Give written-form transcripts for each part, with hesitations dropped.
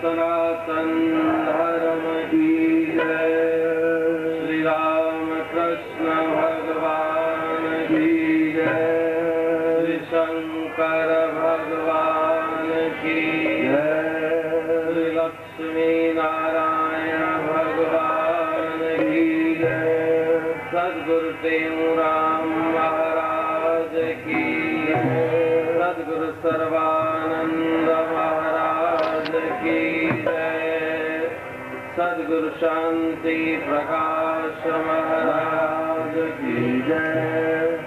सनातन धर्म की जय। श्री राम कृष्ण भगवान की जय। श्री शंकर भगवान की जय। श्री लक्ष्मी नारायण भगवान की जय। सद्गुरु टेऊराम महाराज की जय। सद्गुरु सर्वानंद महाराज की जय। सद्गुरु शांति प्रकाश महाराज की जय।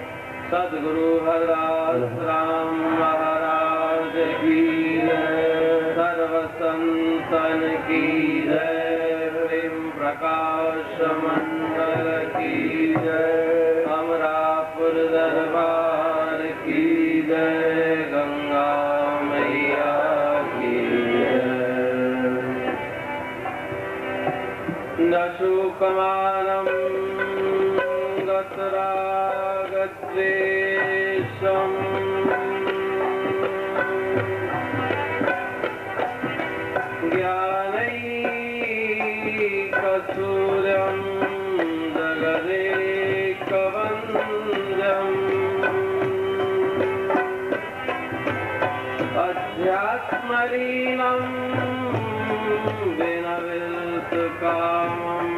सद्गुरु हरदास राम महाराज की जय। सर्व संतन की जय। प्रेम प्रकाश मंडल की जय। अमरापुर दरबार की जय। गंगा मैया की जय। नशुकमानं गतरागद्वेषम् ज्ञानैकसूर्यं जगदेकवन्द्यम् अध्यात्मलीनं विनविल्तकामम्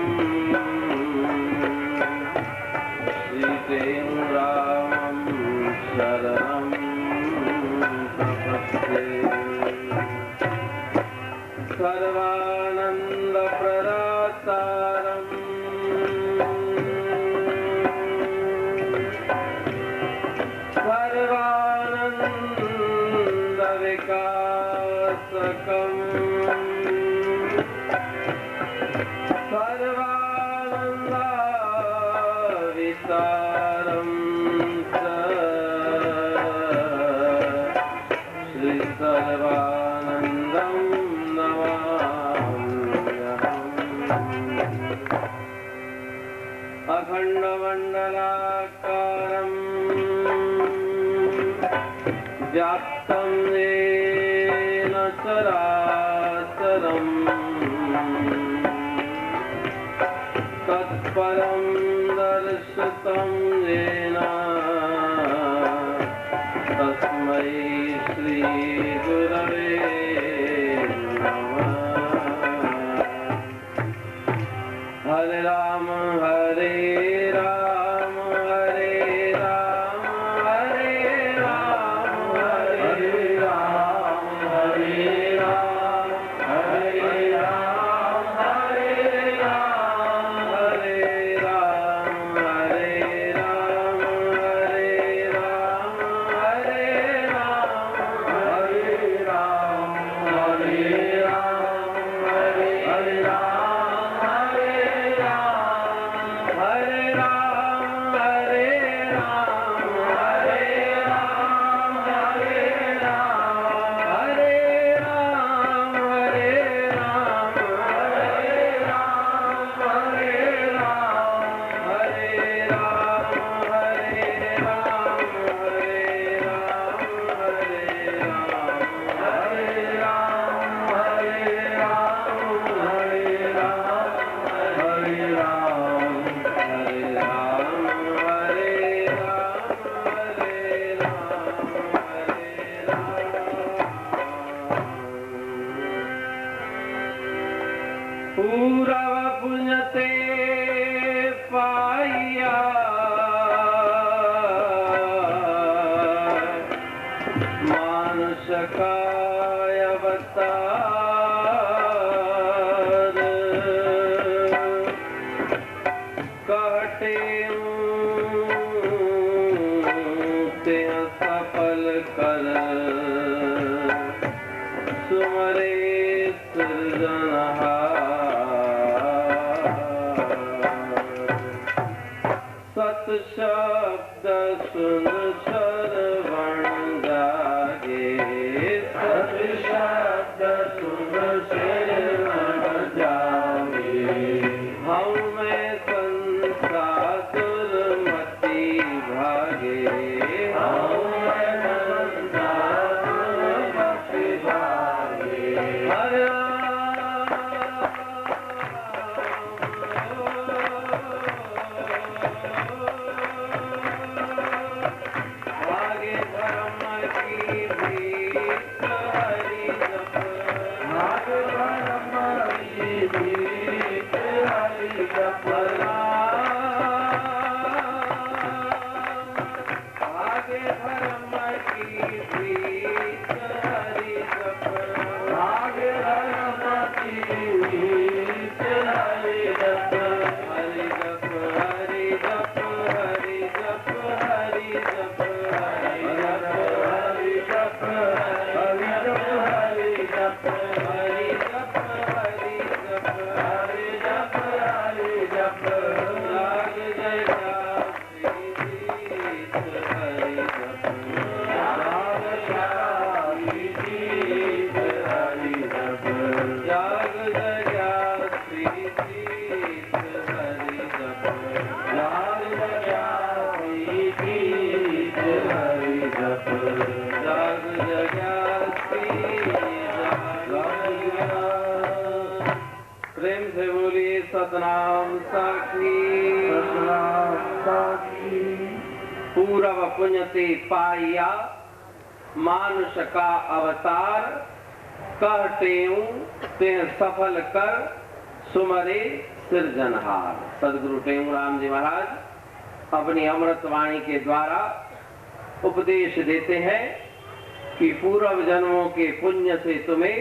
श्रीटेऊरामं शरणं प्रपद्ये। सर्वानन्दप्रदातारं सर्वानन्दविकासकं सर्वानन्दविसारं श्री सर्वानन्दं अखण्डमण्डलाकारं व्याप्तं येन चराचरं तत्परं दर्शितं येन तस्मै श्री गुरवे नमः। हरे राम हरे राम हरे राम हरे राम हरे राम हरे राम हरे राम हरे राम हरे राम हरे राम हरे राम हरे राम हरे राम हरे राम हरे राम हरे पूरव पुण्यते पाइया मानुष काय अवतार कहते ते सफल कर सुमरे सत शब्द सुन श्रवण जागे। सत शब्द सुन श्रवण जागे। हम में संसार दुर्मति भागे। हम में संसार दुर्मति भागे। हरे राम सतनाम साखी। पूरब पुण्य ते पाया मानुष का अवतार, कहतेऊं ते सफल कर सुमरे सृजनहार। सदगुरु टेऊराम जी महाराज अपनी अमृत वाणी के द्वारा उपदेश देते हैं कि पूर्व जन्मों के पुण्य से तुम्हें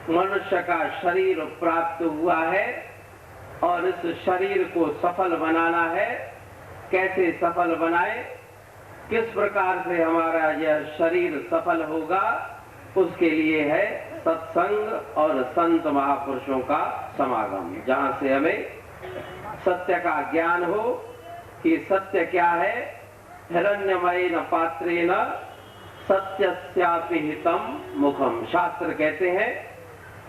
मनुष्य का शरीर प्राप्त हुआ है और इस शरीर को सफल बनाना है। कैसे सफल बनाए, किस प्रकार से हमारा यह शरीर सफल होगा, उसके लिए है सत्संग और संत महापुरुषों का समागम, जहां से हमें सत्य का ज्ञान हो कि सत्य क्या है। हिरण्यमयेन पात्रेण सत्यस्यापि हितम मुखम। शास्त्र कहते हैं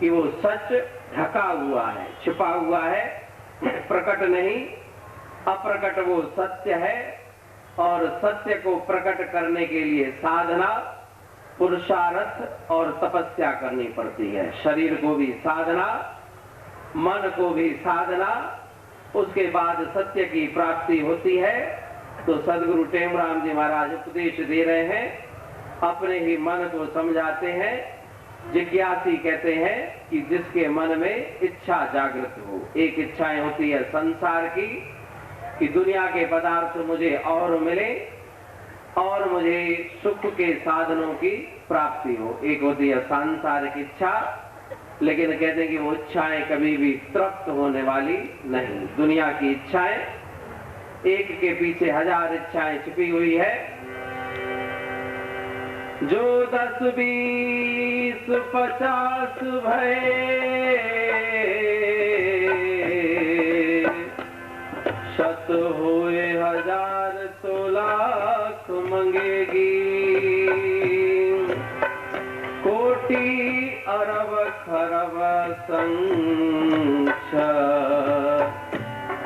कि वो सच ढका हुआ है, छिपा हुआ है, प्रकट नहीं, अप्रकट वो सत्य है। और सत्य को प्रकट करने के लिए साधना, पुरुषार्थ और तपस्या करनी पड़ती है। शरीर को भी साधना, मन को भी साधना, उसके बाद सत्य की प्राप्ति होती है। तो सदगुरु टेमराम जी महाराज उपदेश दे रहे हैं, अपने ही मन को समझाते हैं। जिज्ञासी कहते हैं कि जिसके मन में इच्छा जागृत हो। एक इच्छाएं होती है संसार की, कि दुनिया के पदार्थ मुझे और मिले और मुझे सुख के साधनों की प्राप्ति हो। एक होती है सांसारिक इच्छा, लेकिन कहते हैं कि वो इच्छाएं कभी भी तृप्त होने वाली नहीं। दुनिया की इच्छाएं, एक के पीछे हजार इच्छाएं छिपी हुई है। जो 10, 20, 50 भये, शत हुए हजार तो लाख मंगेगी। कोटि अरब खरब संख्य,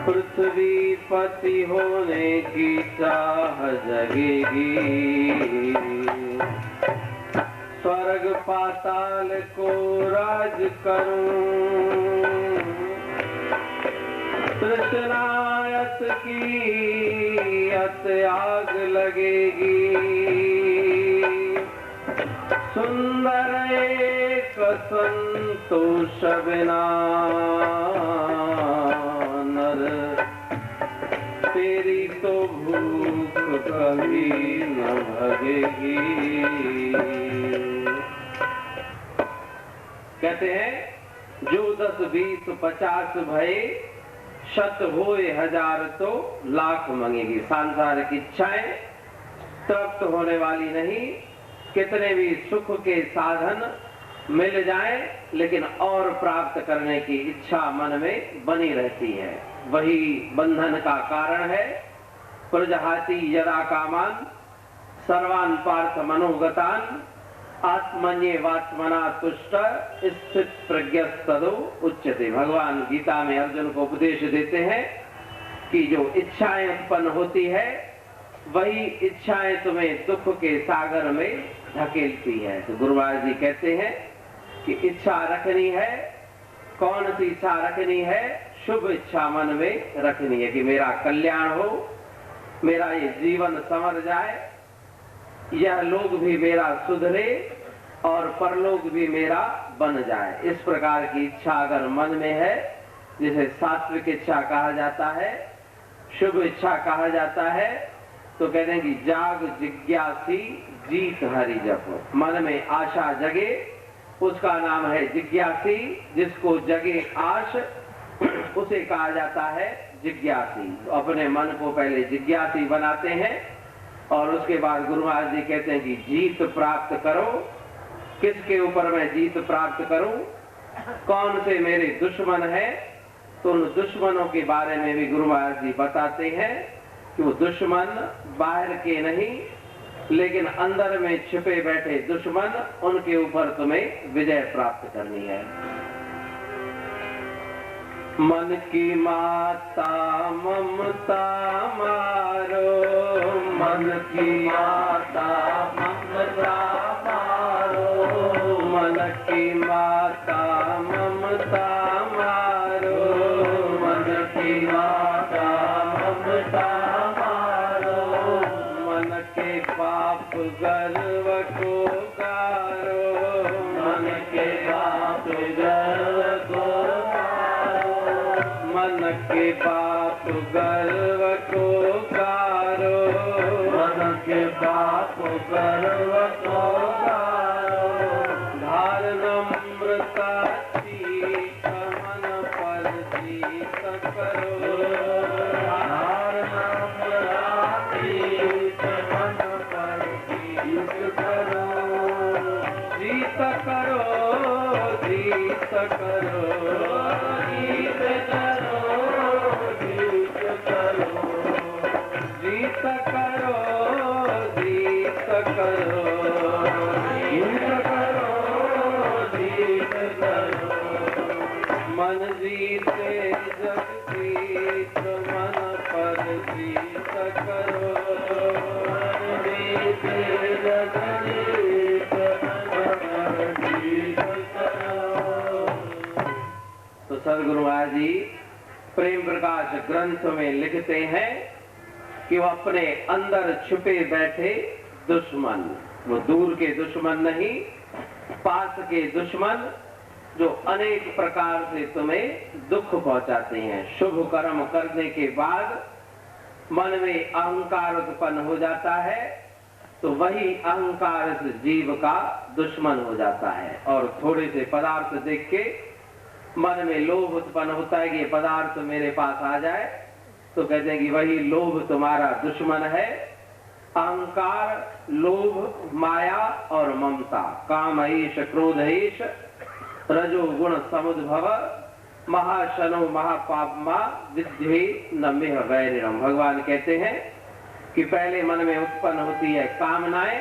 पृथ्वी पति होने की चाह जगेगी। स्वर्ग पाताल को राज करूं, तृष्णायत की अत आग लगेगी। सुंदर एक संतोष बिना नर, तेरी तो भूख कभी न भगेगी। कहते हैं जो 10, 20, 50 भये, शत होए हजार तो लाख मंगेगी। सांसारिक इच्छाएं तृप्त होने वाली नहीं। कितने भी सुख के साधन मिल जाएं, लेकिन और प्राप्त करने की इच्छा मन में बनी रहती है। वही बंधन का कारण है। प्रजहाति यदा कामान सर्वान पार्थ मनोगतान, आत्मन्येवात्मना तुष्ट स्थित प्रज्ञस्तदो उच्यते। भगवान गीता में अर्जुन को उपदेश देते हैं कि जो इच्छाएं उत्पन्न होती है, वही इच्छाएं तुम्हें दुख के सागर में धकेलती है। तो गुरु महाराज जी कहते हैं कि इच्छा रखनी है। कौन सी इच्छा रखनी है? शुभ इच्छा मन में रखनी है कि मेरा कल्याण हो, मेरा ये जीवन संवर जाए, यह लोग भी मेरा सुधरे और परलोक भी मेरा बन जाए। इस प्रकार की इच्छा अगर मन में है, जिसे सात्विक इच्छा कहा जाता है, शुभ इच्छा कहा जाता है, तो कहते हैं कि जाग जिज्ञासी जीत हरि जप। मन में आशा जगे, उसका नाम है जिज्ञासी। जिसको जगे आश, उसे कहा जाता है जिज्ञासी। तो अपने मन को पहले जिज्ञासी बनाते हैं और उसके बाद गुरु महाराज जी कहते हैं कि जीत प्राप्त करो। किसके ऊपर मैं जीत प्राप्त करूं? कौन से मेरे दुश्मन हैं? तो उन दुश्मनों के बारे में भी गुरु महाराज जी बताते हैं कि वो दुश्मन बाहर के नहीं, लेकिन अंदर में छिपे बैठे दुश्मन, उनके ऊपर तुम्हें विजय प्राप्त करनी है। मन की माता ममता मारो, मन की माता ममता मारो, मन की माता ममता मारो, मन के बाप गर्व को गारो, मन के बाप गर्व को गारो, धार नम्रता शीश मन पर जीत करो, धार नम्रता शीश मन पर जीत करो, जीत करो, जीत करो, जीत करो, जीत करो, जीत करो, जीत करो, जीत करो, जीत करो, मन जीते जग जीत मन पर जीत करो, मन जीते जग जीत मन पर जीत करो। तो सदगुरु महाराज जी प्रेम प्रकाश ग्रंथ में लिखते हैं कि वो अपने अंदर छुपे बैठे दुश्मन, वो दूर के दुश्मन नहीं, पास के दुश्मन जो अनेक प्रकार से तुम्हें दुख पहुंचाते हैं। शुभ कर्म करने के बाद मन में अहंकार उत्पन्न हो जाता है, तो वही अहंकार इस जीव का दुश्मन हो जाता है। और थोड़े से पदार्थ देख के मन में लोभ उत्पन्न होता है कि ये पदार्थ मेरे पास आ जाए, तो कहते हैं कि वही लोभ तुम्हारा दुश्मन है। अहंकार, लोभ, माया और ममता, काम ईश, क्रोध ईश, रजोगुण समुद्भव, महाशनो महापापमा विद्धि नम्य वैरिणम। भगवान कहते हैं कि पहले मन में उत्पन्न होती है कामनाएं,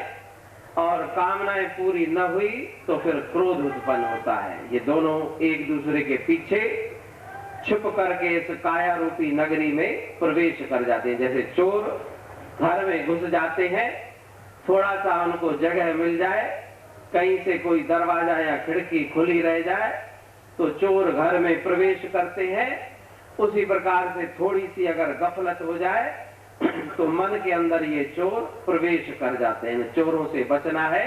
और कामनाएं पूरी न हुई तो फिर क्रोध उत्पन्न होता है। ये दोनों एक दूसरे के पीछे छुप करके इस काया रूपी नगरी में प्रवेश कर जाते हैं। जैसे चोर घर में घुस जाते हैं, थोड़ा सा उनको जगह मिल जाए, कहीं से कोई दरवाजा या खिड़की खुली रह जाए तो चोर घर में प्रवेश करते हैं। उसी प्रकार से थोड़ी सी अगर गफलत हो जाए तो मन के अंदर ये चोर प्रवेश कर जाते हैं। चोरों से बचना है।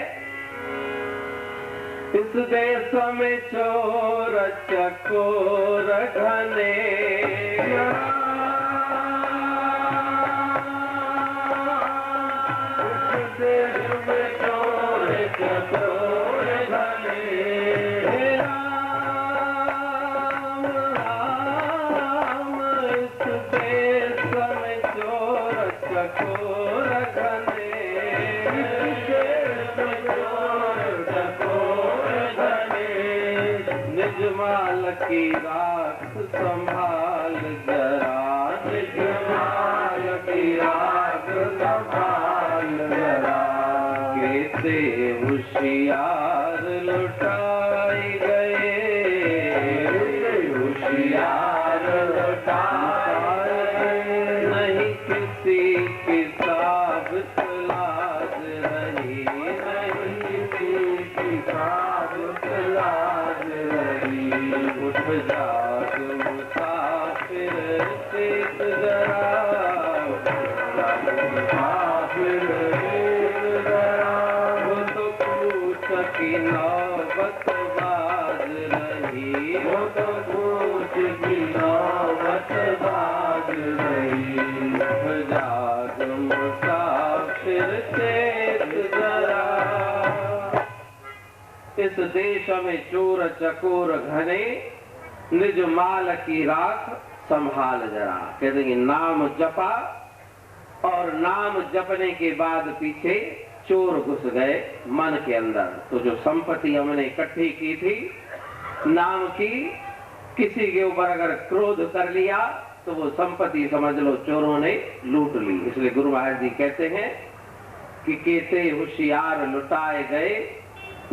इस देश में चोर चकोर घने, इस देश में चोर चकोर घने, राम राम। इस देश में चोर चकोर घने, इस देश में चोर चकोर घने, निज माल की राख संभाल जरा, निज माल की राख संभाल जरा, कैसे होशियार लुटाए गए, होशियार लुटाए गए, नहीं किसी की साबित लाज रही, नहीं किसी की साबित लाज रही, उठ जाग मुसाफिर चेत जरा, मुसाफिर चेत जरा, वो तो पूछ की नौबत बाज रही, वो तो पूछ की नौबत बाज रही, उठ जाग मुसाफिर चेत जरा। इस देश में चोर चकोर घने, निज माल की राख संभाल जरा। कहते हैं नाम जपा, और नाम जपने के बाद पीछे चोर घुस गए मन के अंदर। तो जो संपत्ति हमने इकट्ठी की थी नाम की, किसी के ऊपर अगर क्रोध कर लिया तो वो संपत्ति समझ लो चोरों ने लूट ली। इसलिए गुरु महाराज जी कहते हैं कि कैसे होशियार लुटाए गए,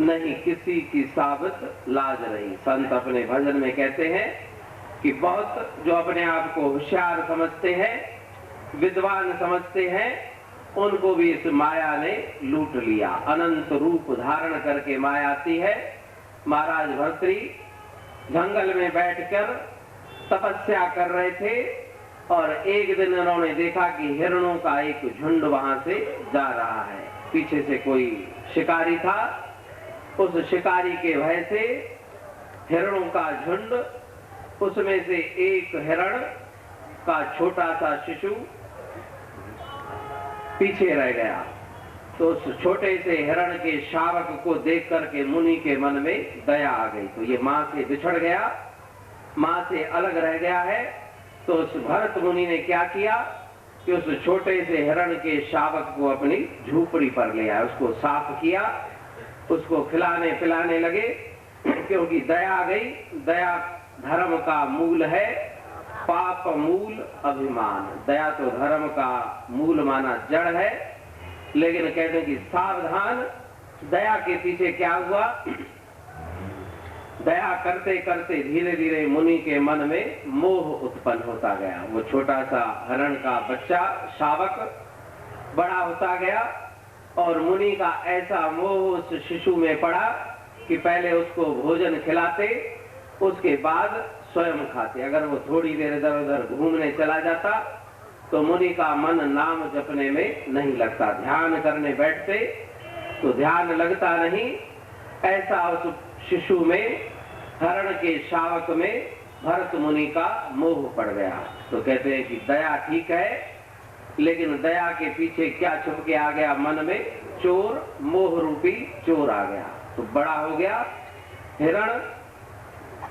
नहीं किसी की साबित लाज रही। संत अपने भजन में कहते हैं कि बहुत जो अपने आप को होशियार समझते हैं, विद्वान समझते हैं, उनको भी इस माया ने लूट लिया। अनंत रूप धारण करके माया आती है। महाराज भर्तृ जंगल में बैठकर तपस्या कर रहे थे, और एक दिन उन्होंने देखा कि हिरणों का एक झुंड वहां से जा रहा है। पीछे से कोई शिकारी था, उस शिकारी के भय से हिरणों का झुंड, उसमें से एक हिरण का छोटा सा शिशु पीछे रह गया। तो उस छोटे से हिरण के शावक को देख करके मुनि के मन में दया आ गई। तो ये मां से बिछड़ गया, मां से अलग रह गया है। तो उस भरत मुनि ने क्या किया कि उस छोटे से हिरण के शावक को अपनी झूपड़ी पर ले आया, उसको साफ किया, उसको खिलाने पिलाने लगे, क्योंकि दया आ गई। दया धर्म का मूल है, पाप मूल अभिमान। दया तो धर्म का मूल माना जड़ है, लेकिन कहते हैं कि सावधान, दया के पीछे क्या हुआ? दया करते करते धीरे धीरे मुनि के मन में मोह उत्पन्न होता गया। वो छोटा सा हिरण का बच्चा शावक बड़ा होता गया और मुनि का ऐसा मोह उस शिशु में पड़ा कि पहले उसको भोजन खिलाते, उसके बाद स्वयं खाते। अगर वो थोड़ी देर इधर उधर घूमने चला जाता तो मुनि का मन नाम जपने में नहीं लगता। ध्यान करने बैठते तो ध्यान लगता नहीं। ऐसा उस शिशु में, हरण के शावक में भरत मुनि का मोह पड़ गया। तो कहते हैं कि दया ठीक है, लेकिन दया के पीछे क्या छुप के आ गया? मन में चोर, मोह रूपी चोर आ गया। तो बड़ा हो गया हिरण,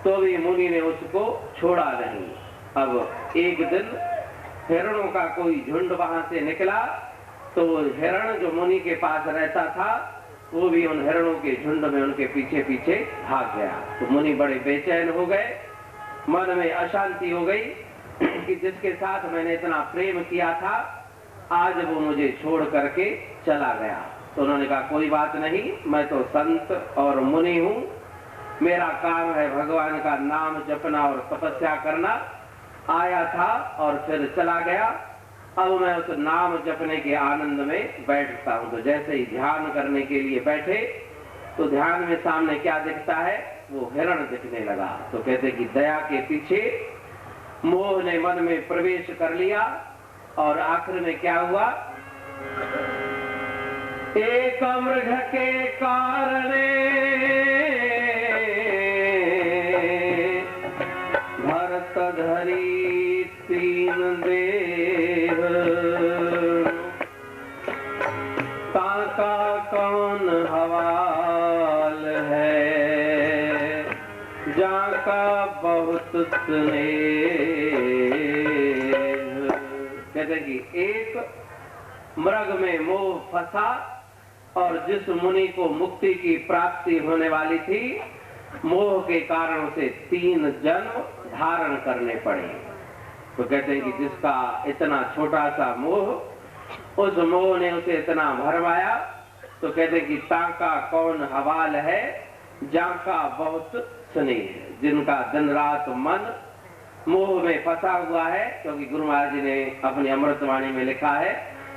तो भी मुनि ने उसको छोड़ा नहीं। अब एक दिन हिरणों का कोई झुंड वहां से निकला, तो हिरण जो मुनि के पास रहता था वो भी उन हिरणों के झुंड में उनके पीछे पीछे भाग गया। तो मुनि बड़े बेचैन हो गए, मन में अशांति हो गई कि जिसके साथ मैंने इतना प्रेम किया था आज वो मुझे छोड़ करके चला गया। तो उन्होंने कहा कोई बात नहीं, मैं तो संत और मुनि हूँ, मेरा काम है भगवान का नाम जपना और तपस्या करना। आया था और फिर चला गया, अब मैं उस नाम जपने के आनंद में बैठता हूँ। तो जैसे ही ध्यान करने के लिए बैठे तो ध्यान में सामने क्या दिखता है? वो हिरण दिखने लगा। तो कहते कि दया के पीछे मोह ने मन में प्रवेश कर लिया और आखिर में क्या हुआ? एक मृग के कारणे भरत धरी तीन देह, ताका कौन हवाल है, जाका बहुत स्नेह। कहते हैं कि एक मृग में मोह फंसा और जिस मुनि को मुक्ति की प्राप्ति होने वाली थी, मोह के कारण से 3 जन्म धारण करने पड़े। तो कहते हैं कि जिसका इतना छोटा सा मोह, उस मोह ने उसे इतना भरमाया। तो कहते हैं कि ताका कौन हवाल है, जाका बहुत स्नेह। जिनका दिन रात मन मोह में फंसा हुआ है, क्योंकि गुरु महाराज जी ने अपनी अमृतवाणी में लिखा है,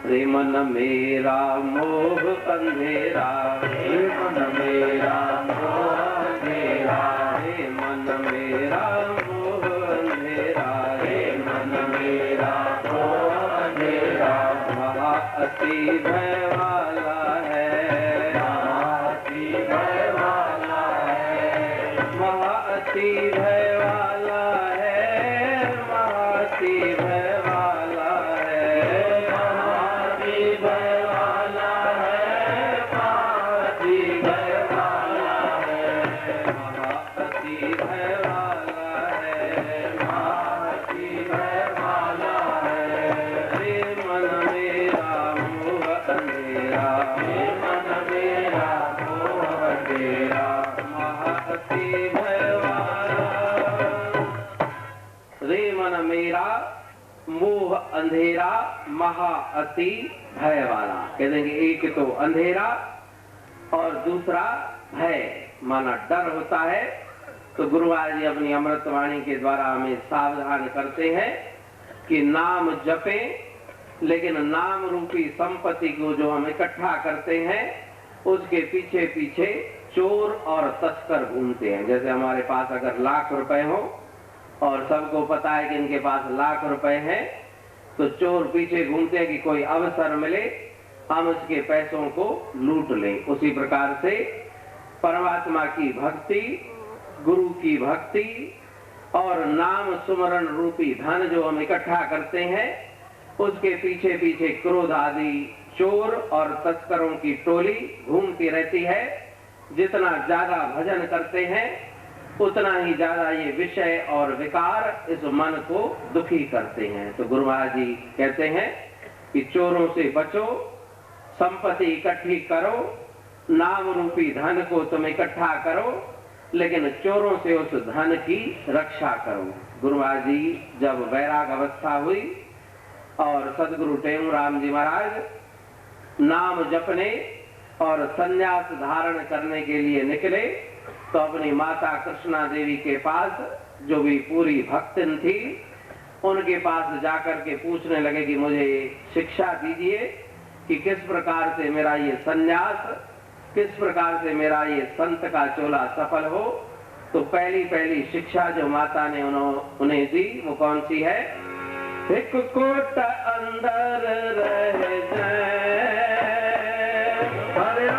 रे मन मेरा मोह अंधेरा, रे मन मेरा मोह अंधेरा, रे मन मेरा मोह अंधेरा, रे मन मेरा मोह अंधेरा। महा अति भय वाला है, महा अति भय वाला है, महा अति भय वाला है, महा अति भय वाला है, महा अति भय वाला है, महा अति भय वाला है, महा अति भय वाला है, महा अति भय वाला है। रे मन मेरा मोह अंधेरा, रे मन मेरा मोह अंधेरा, महा अति भय वाला। रे मन मेरा मोह अंधेरा, महा अति भय वाला। कहते हैं कि एक तो अंधेरा और दूसरा भय, माना डर होता है। तो गुरु महाराज जी अपनी अमृतवाणी के द्वारा हमें सावधान करते हैं कि नाम जपें, लेकिन नाम रूपी संपत्ति को जो हम इकट्ठा करते हैं उसके पीछे पीछे चोर और तस्कर घूमते हैं। जैसे हमारे पास अगर लाख रुपए हो और सबको पता है कि इनके पास लाख रुपए हैं, तो चोर पीछे घूमते हैं कि कोई अवसर मिले हम उसके पैसों को लूट लें। उसी प्रकार से परमात्मा की भक्ति, गुरु की भक्ति, और नाम सुमरण रूपी धन जो हम इकट्ठा करते हैं, उसके पीछे पीछे क्रोध आदि चोर और तस्करों की टोली घूमती रहती है। जितना ज्यादा भजन करते हैं उतना ही ज्यादा ये विषय और विकार इस मन को दुखी करते हैं। तो गुरु महाराज जी कहते हैं कि चोरों से बचो, संपत्ति इकट्ठी करो, नाम रूपी धन को तुम इकट्ठा करो, लेकिन चोरों से उस धन की रक्षा करो। गुरु महाराज जी जब वैराग अवस्था हुई और सदगुरु टेमूराम जी महाराज नाम जपने और संन्यास धारण करने के लिए निकले, तो अपनी माता कृष्णा देवी के पास, जो भी पूरी भक्तिन थी, उनके पास जाकर के पूछने लगे कि मुझे शिक्षा दीजिए कि किस प्रकार से मेरा ये संन्यास, किस प्रकार से मेरा ये संत का चोला सफल हो। तो पहली शिक्षा जो माता ने उन्हें दी वो कौन सी है? एक कोट अंदर रह जाए, हरे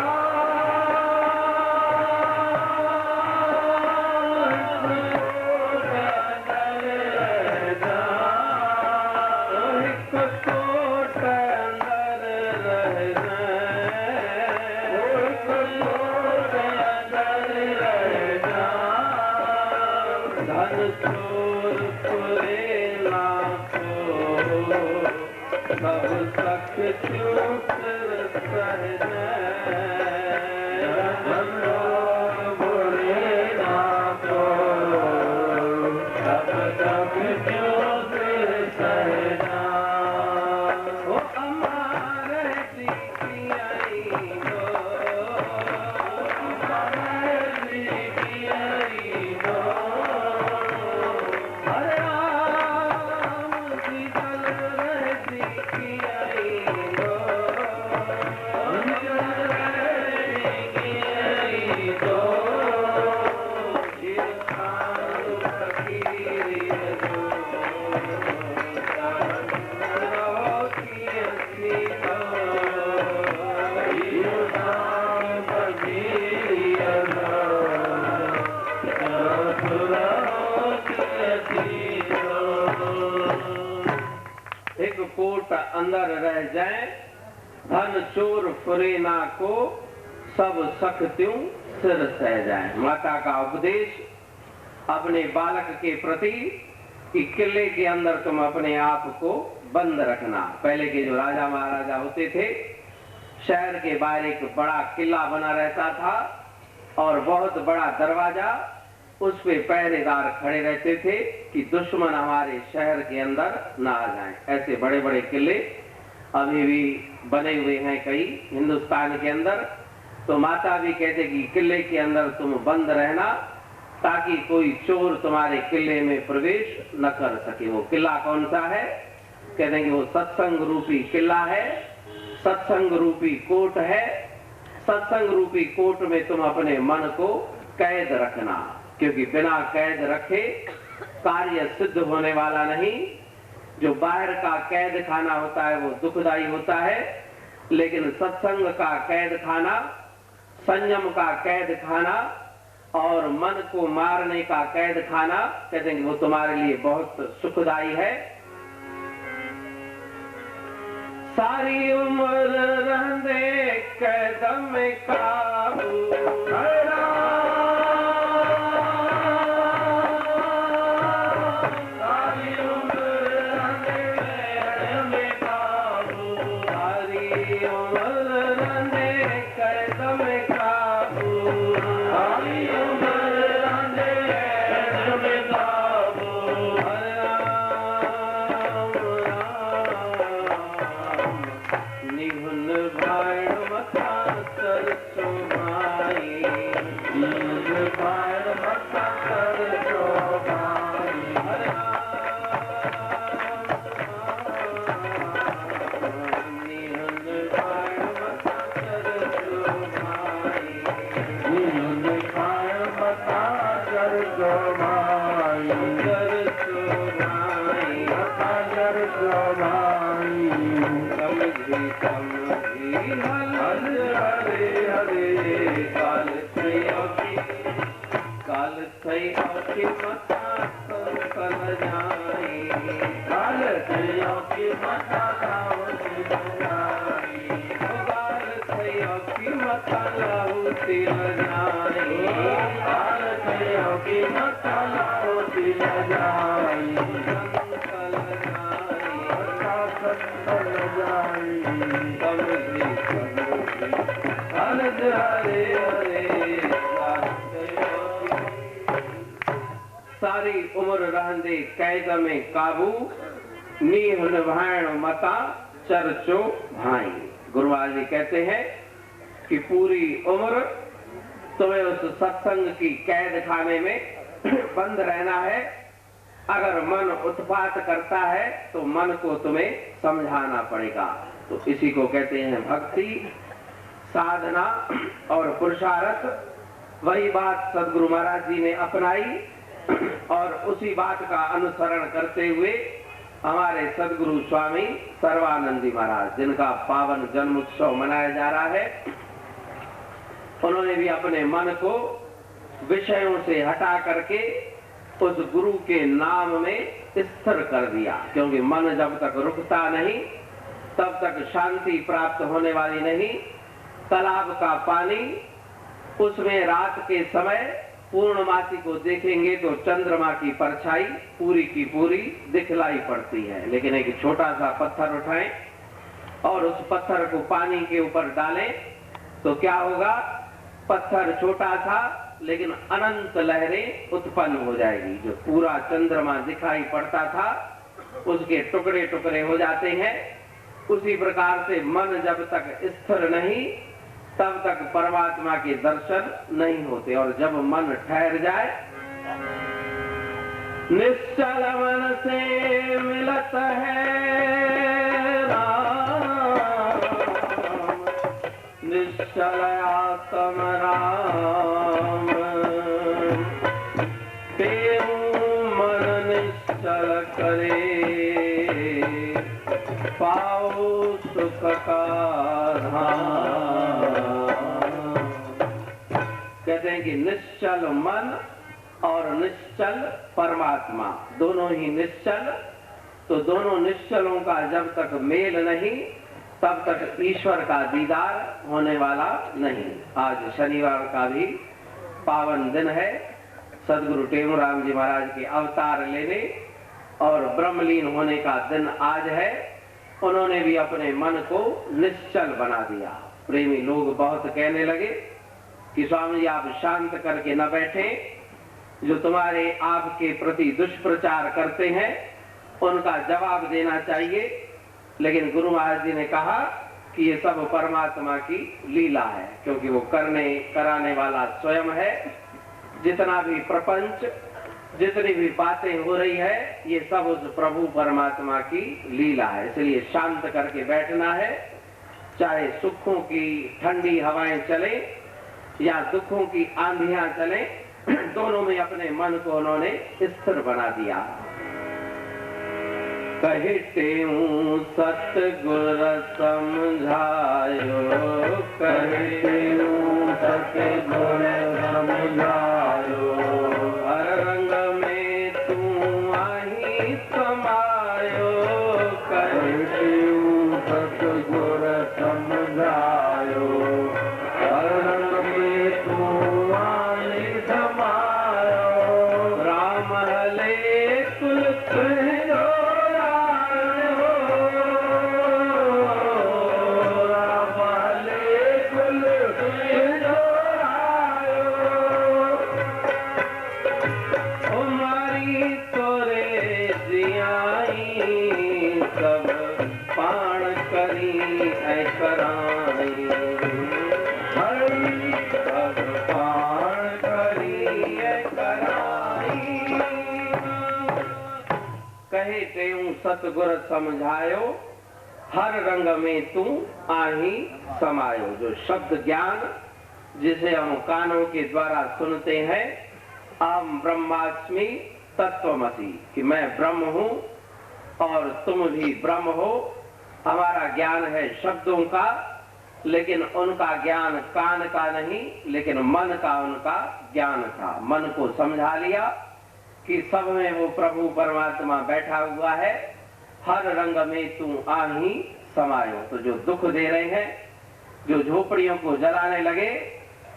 अंदर रह जाए, धन चोर फुरे ना को, सब सख त्यों सिर सह जाए। माता का उपदेश अपने बालक के प्रति कि किले के अंदर तुम अपने आप को बंद रखना। पहले के जो राजा महाराजा होते थे, शहर के बाहर एक बड़ा किला बना रहता था और बहुत बड़ा दरवाजा, उस पे पहरेदार खड़े रहते थे कि दुश्मन हमारे शहर के अंदर ना आ जाएं। ऐसे बड़े बड़े किले अभी भी बने हुए हैं कई हिंदुस्तान के अंदर। तो माता भी कहते कि किले के अंदर तुम बंद रहना, ताकि कोई चोर तुम्हारे किले में प्रवेश न कर सके। वो किला कौन सा है? कहते हैं कि वो सत्संग रूपी किला है, सत्संग रूपी कोट है। सत्संग रूपी कोट में तुम अपने मन को कैद रखना, क्योंकि बिना कैद रखे कार्य सिद्ध होने वाला नहीं। जो बाहर का कैद खाना होता है वो दुखदाई होता है, लेकिन सत्संग का कैद खाना, संयम का कैद खाना और मन को मारने का कैद खाना, कहते हैं कि वो तुम्हारे लिए बहुत सुखदाई है। सारी उम्र रहने कैद में काबू, काल थई औखी मथा जाई, गाल थयो की मथा लाओ तिल जाई, गाल थयो की मथा लाओ तिल जाई, गाल थयो की मथा लाओ तिल जाई, संकल जाई, संकल जाई, समझी अर्ज हरे हरे सारी उम्र रहंदे कैद में काबू नीह निभाइण मता चर्चो भाई। गुरु महाराज जी कहते हैं कि पूरी उम्र तुम्हें उस सत्संग की कैद खाने में बंद रहना है। अगर मन उत्पात करता है तो मन को तुम्हें समझाना पड़ेगा। तो इसी को कहते हैं भक्ति, साधना और पुरुषार्थ। वही बात सदगुरु महाराज जी ने अपनाई और उसी बात का अनुसरण करते हुए हमारे सदगुरु स्वामी सर्वानंदी महाराज, जिनका पावन जन्म उत्सव मनाया जा रहा है, उन्होंने भी अपने मन को विषयों से हटा करके उस गुरु के नाम में स्थिर कर दिया। क्योंकि मन जब तक रुकता नहीं तब तक शांति प्राप्त होने वाली नहीं। तालाब का पानी, उसमें रात के समय पूर्णमासी को देखेंगे तो चंद्रमा की परछाई पूरी की पूरी दिखलाई पड़ती है। लेकिन एक छोटा सा पत्थर उठाएं और उस पत्थर को पानी के ऊपर डालें तो क्या होगा? पत्थर छोटा था लेकिन अनंत लहरें उत्पन्न हो जाएगी। जो पूरा चंद्रमा दिखाई पड़ता था उसके टुकड़े टुकड़े हो जाते हैं। उसी प्रकार से मन जब तक स्थिर नहीं तब तक परमात्मा के दर्शन नहीं होते। और जब मन ठहर जाए, निश्चल मन से मिलत है राम, निश्चल आत्म राम, तेऊ मन निश्चल करे पाओ सुख का धाम। कहते हैं कि निश्चल मन और निश्चल परमात्मा, दोनों ही निश्चल। तो दोनों निश्चलों का जब तक मेल नहीं तब तक ईश्वर का दीदार होने वाला नहीं। आज शनिवार का भी पावन दिन है। सदगुरु टेमुराम जी महाराज के अवतार लेने और ब्रह्मलीन होने का दिन आज है। उन्होंने भी अपने मन को निश्चल बना दिया। प्रेमी लोग बहुत कहने लगे कि स्वामी जी आप शांत करके न बैठे, जो तुम्हारे आपके प्रति दुष्प्रचार करते हैं उनका जवाब देना चाहिए। लेकिन गुरु महाराज जी ने कहा कि ये सब परमात्मा की लीला है, क्योंकि वो कराने वाला स्वयं है। जितना भी प्रपंच, जितनी भी बातें हो रही है, ये सब उस प्रभु परमात्मा की लीला है। इसलिए शांत करके बैठना है। चाहे सुखों की ठंडी हवाएं चले या दुखों की आंधियां चले, दोनों में अपने मन को उन्होंने स्थिर बना दिया। कहते हूँ सतगुर समझायो, कहते हूँ सतगुर समझायो, हर रंग में तू आही समायो, कहते हूँ सतगुर समझायो, हर रंग में तू आही समायो, राम हले कुल सतगुर समझायो, हर रंग में तू आही समायो। जो शब्द ज्ञान जिसे हम कानों के द्वारा सुनते हैं, अहम ब्रह्मास्मि तत्वमसि, कि मैं ब्रह्म हूँ और तुम भी ब्रह्म हो। हमारा ज्ञान है शब्दों का, लेकिन उनका ज्ञान कान का नहीं, लेकिन मन का उनका ज्ञान था। मन को समझा लिया कि सब में वो प्रभु परमात्मा बैठा हुआ है। हर रंग में तू आही समायो। तो जो दुख दे रहे हैं, जो झोपड़ियों को जलाने लगे,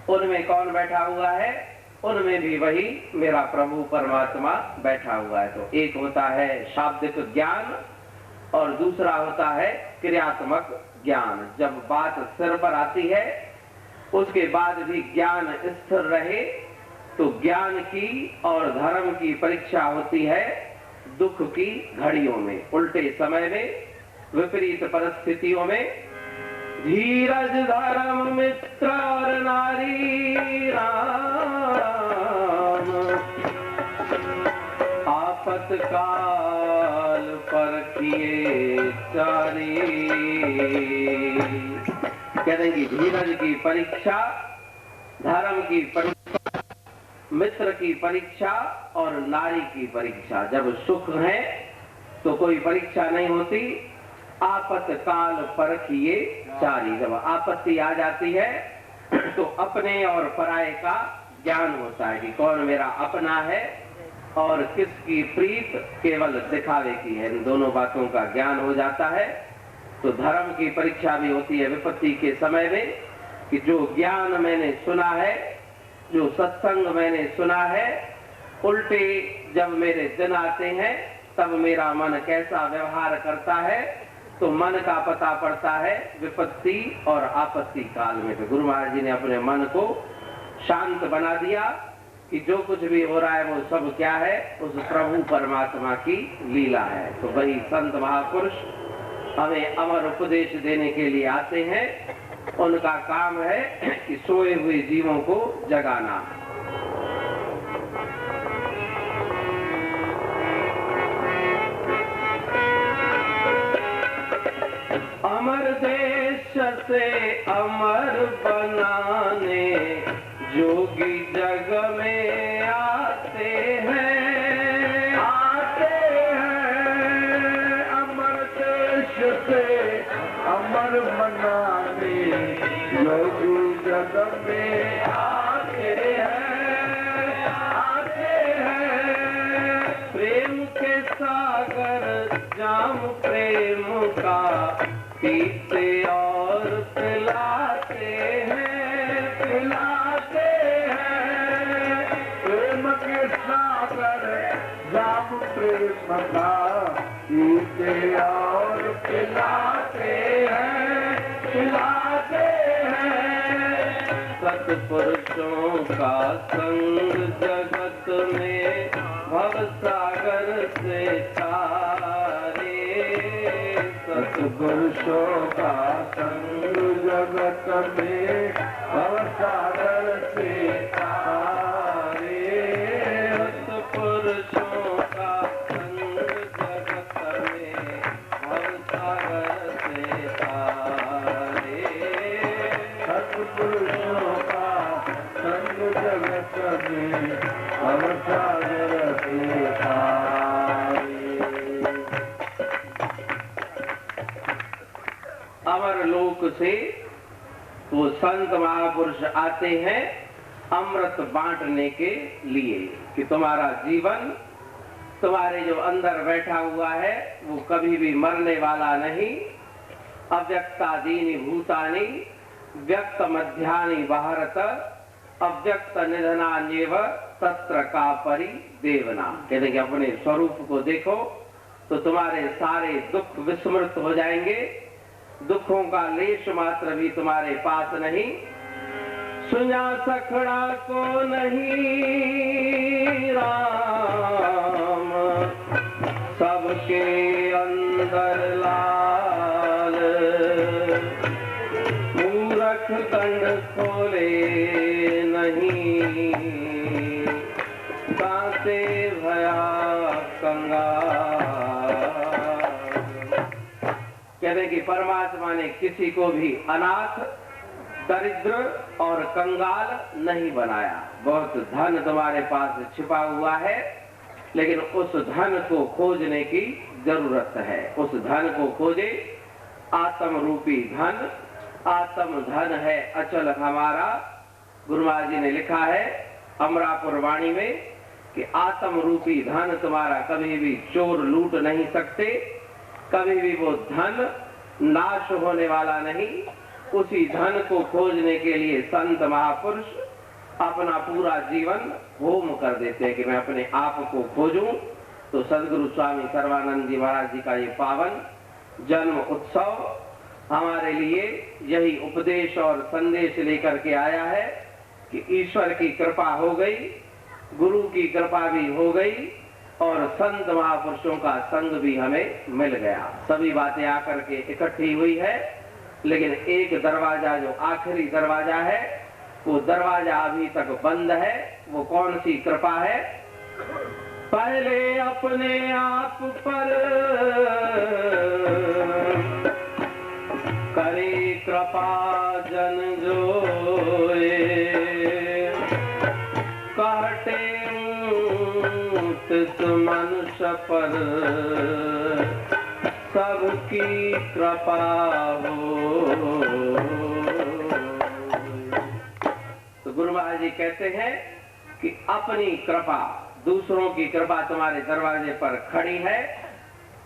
उनमें कौन बैठा हुआ है? उनमें भी वही मेरा प्रभु परमात्मा बैठा हुआ है। तो एक होता है शाब्दिक ज्ञान और दूसरा होता है क्रियात्मक ज्ञान। जब बात सिर पर आती है, उसके बाद भी ज्ञान स्थिर रहे, तो ज्ञान की और धर्म की परीक्षा होती है दुख की घड़ियों में, उल्टे समय में, विपरीत परिस्थितियों में। धीरज धर्म मित्र और नारी राम, आपतकाल पर किए चारी। कहते हैं कि धीरज की परीक्षा, धर्म की परीक्षा, मित्र की परीक्षा और नारी की परीक्षा। जब सुख है तो कोई परीक्षा नहीं होती, आपतकाल परखिए चारी। जब आपत्ति आ जाती है तो अपने और पराये का ज्ञान होता है कि कौन मेरा अपना है और किसकी प्रीत केवल दिखावे की है। इन दोनों बातों का ज्ञान हो जाता है। तो धर्म की परीक्षा भी होती है विपत्ति के समय में, कि जो ज्ञान मैंने सुना है, जो सत्संग मैंने सुना है, उल्टे जब मेरे दिन आते हैं तब मेरा मन कैसा व्यवहार करता है, तो मन का पता पड़ता है विपत्ति और आपत्ति काल में। तो गुरु महाराज जी ने अपने मन को शांत बना दिया कि जो कुछ भी हो रहा है वो सब क्या है? उस प्रभु परमात्मा की लीला है। तो वही संत महापुरुष हमें अमर उपदेश देने के लिए आते हैं। उनका काम है कि सोए हुए जीवों को जगाना। अमर देश से अमर बनाने जोगी जग में आते हैं, आते हैं। अमर देश से अमर बनाने योगी जग में आते हैं, आते हैं। प्रेम के सागर जाम प्रेम का पीते और पिलाते हैं, पिलाते हैं। प्रेम के सागर जाम प्रेम का पीते और पिलाते हैं, पिलाते हैं। सत्पुरुषों का संग जगत में भवसागर से तारे। सत्पुरुषों का संग जगत में भवसागर से तारे। सत्पुरुषों का संग जगत में भवसागर से तारे। सत्पुरुषों का संग जगत में भवसागर से तारे। अमर लोक से वो संत महापुरुष आते हैं अमृत बांटने के लिए, कि तुम्हारा जीवन, तुम्हारे जो अंदर बैठा हुआ है वो कभी भी मरने वाला नहीं। अव्यक्तादीनि भूतानि व्यक्त मध्यानि भारत, अव्यक्त निधनान्येव तत्र का परि देवना। कहते हैं कि अपने स्वरूप को देखो तो तुम्हारे सारे दुख विस्मृत हो जाएंगे, दुखों का लेश मात्र भी तुम्हारे पास नहीं। सुना सखड़ा को नहीं राम, सबके अंदर लाल। मूरख दंड खोले नहीं, कांते भया कंगाल। कहते कि परमात्मा ने किसी को भी अनाथ, दरिद्र और कंगाल नहीं बनाया। बहुत धन तुम्हारे पास छिपा हुआ है, लेकिन उस धन को खोजने की जरूरत है। उस धन को खोजे, आत्म रूपी धन। आत्म धन है अचल हमारा। गुरु महाराज जी ने लिखा है अमरापुर वाणी में कि आत्म रूपी धन तुम्हारा कभी भी चोर लूट नहीं सकते, कभी भी वो धन नाश होने वाला नहीं। उसी धन को खोजने के लिए संत महापुरुष अपना पूरा जीवन होम कर देते हैं कि मैं अपने आप को खोजूं। तो सदगुरु स्वामी सर्वानंद जी महाराज जी का ये पावन जन्म उत्सव हमारे लिए यही उपदेश और संदेश लेकर के आया है कि ईश्वर की कृपा हो गई, गुरु की कृपा भी हो गई और संत महापुरुषों का संग भी हमें मिल गया। सभी बातें आकर के इकट्ठी हुई है, लेकिन एक दरवाजा जो आखिरी दरवाजा है वो दरवाजा अभी तक बंद है। वो कौन सी कृपा है? पहले अपने आप पर करे कृपा जन जोए, कहते तिस मनुष्य पर सबकी कृपा हो। तो गुरु महाराज जी कहते हैं कि अपनी कृपा, दूसरों की कृपा तुम्हारे दरवाजे पर खड़ी है,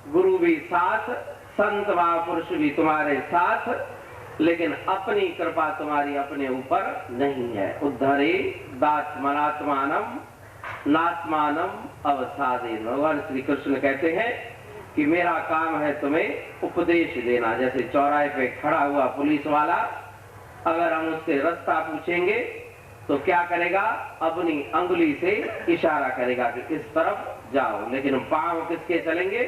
गुरु भी साथ, संत महापुरुष भी तुम्हारे साथ, लेकिन अपनी कृपा तुम्हारी अपने ऊपर नहीं है। उद्धरे दात्मनात्मानम नात्मानम अवसादेन। भगवान श्री कृष्ण कहते हैं कि मेरा काम है तुम्हें उपदेश देना। जैसे चौराहे पे खड़ा हुआ पुलिस वाला, अगर हम उससे रास्ता पूछेंगे तो क्या करेगा? अपनी अंगुली से इशारा करेगा कि इस तरफ जाओ, लेकिन पांव किसके चलेंगे?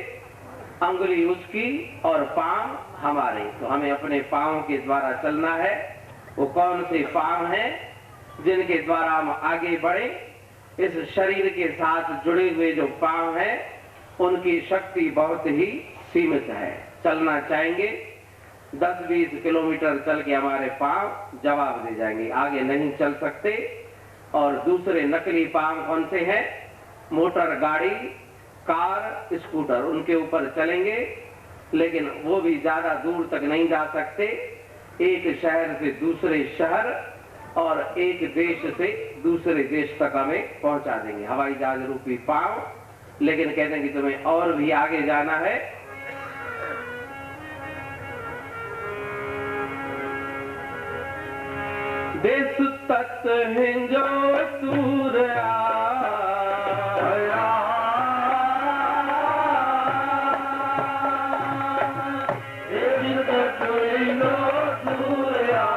अंगुली उसकी और पांव हमारे। तो हमें अपने पांव के द्वारा चलना है। वो कौन से पांव हैं जिनके द्वारा हम आगे बढ़े? इस शरीर के साथ जुड़े हुए जो पांव हैं उनकी शक्ति बहुत ही सीमित है। चलना चाहेंगे 10-20 किलोमीटर चल के हमारे पांव जवाब दे जाएंगे, आगे नहीं चल सकते। और दूसरे नकली पांव कौन से हैं? मोटर गाड़ी, कार, स्कूटर, उनके ऊपर चलेंगे, लेकिन वो भी ज्यादा दूर तक नहीं जा सकते। एक शहर से दूसरे शहर और एक देश से दूसरे देश तक हमें पहुंचा देंगे हवाई जहाज रूपी पांव। लेकिन कहते हैं कि तुम्हें और भी आगे जाना है। देश तत् हिंजो दूर आया, देश तत् हिंजो दूर आया,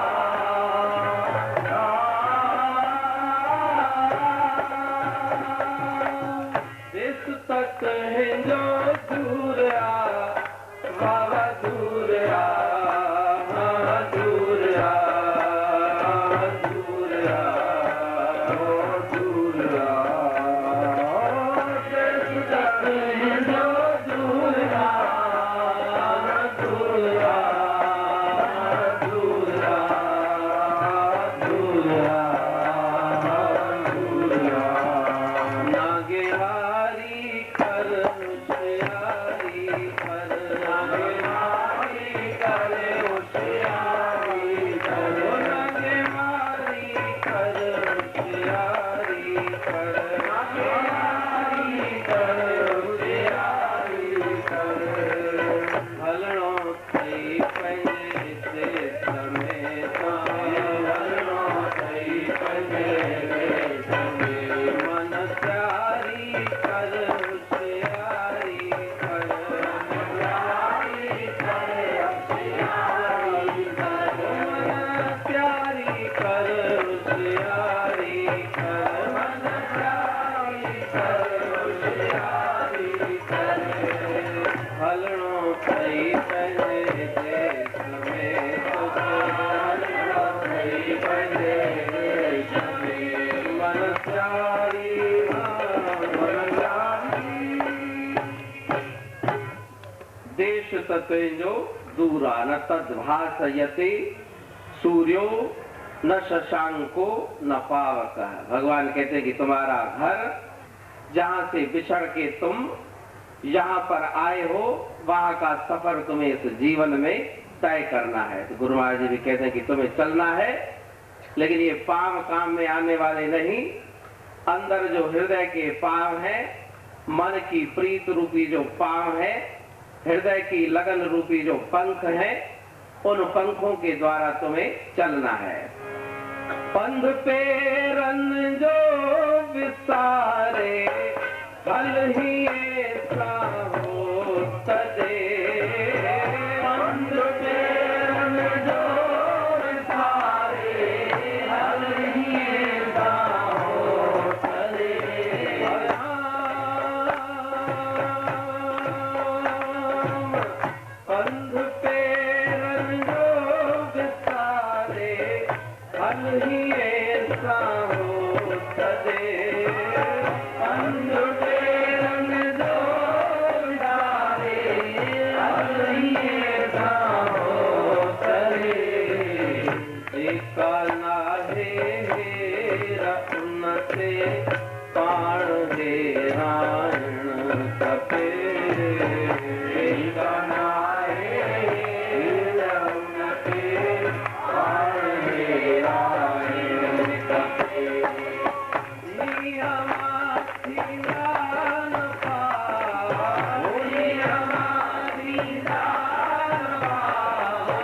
देश तत् हिंजो दूर आया, बाबा दूर आया, दूर तत्वेंजो दूरा न तद्भासयते सूर्यो न शशांको न पावक। भगवान कहते हैं कि तुम्हारा घर जहां से बिछड़ के तुम यहाँ पर आए हो, वहां का सफर तुम्हें इस जीवन में तय करना है। तो गुरु महाराज जी भी कहते हैं कि तुम्हें चलना है, लेकिन ये पांव काम में आने वाले नहीं। अंदर जो हृदय के पांव है, मन की प्रीत रूपी जो पांव है, हृदय की लगन रूपी जो पंख है, उन पंखों के द्वारा तुम्हें चलना है। पंध पेरन जो विसारे फल ही ऐसा हो तदे। पंध पेरन जो विसारे फल ही ऐसा हो तदे। पंध पेरन जो विसारे फल ही ऐसा हो तदे। पंध पेरन जो विसारे फल ही ऐसा हो तदे। एका नाहे हेरा उन्नते पाण हेरायण कपे। एका नाहे हेरा उन्नते पाण हेरायण कपे। नियमाधि दान पाओ, नियमाधि दान पाओ,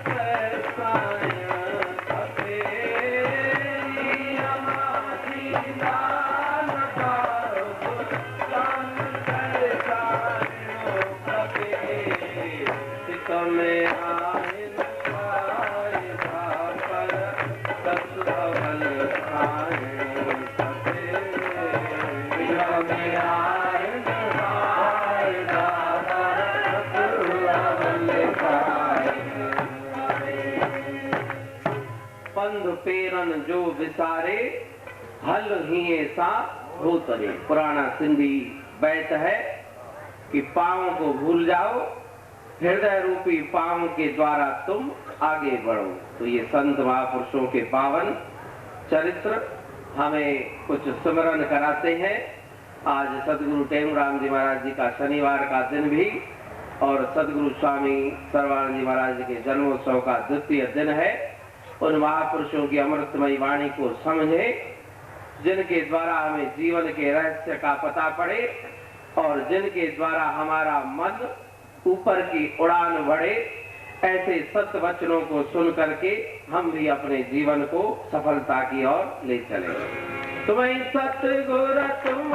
पैसायण कपे। नियमाधि दान पाओ, पैसायण कपे। चित्त में आयन फायदा पर सत अवल आयन कपे। चित्त में आयन फायदा पर सत अवल आयन कपे। पंध पेरन जो विसारे हल ही ऐसा हो तरे। पुराना सिंधी बैत है कि पांव को भूल जाओ, हृदय रूपी पांव के द्वारा तुम आगे बढ़ो। तो ये संत महापुरुषों के पावन चरित्र हमें कुछ स्मरण कराते हैं। आज सदगुरु टेमराम जी महाराज जी का शनिवार का दिन भी और सदगुरु स्वामी सर्वानंद जी महाराज जी के जन्मोत्सव का द्वितीय दिन है। उन महापुरुषों की अमृतमयी वाणी को समझे, जिनके द्वारा हमें जीवन के रहस्य का पता पड़े और जिनके द्वारा हमारा मन ऊपर की उड़ान बढ़े। ऐसे सत्य वचनों को सुन करके हम भी अपने जीवन को सफलता की ओर ले चले। तुम्हें सतगुरु तुम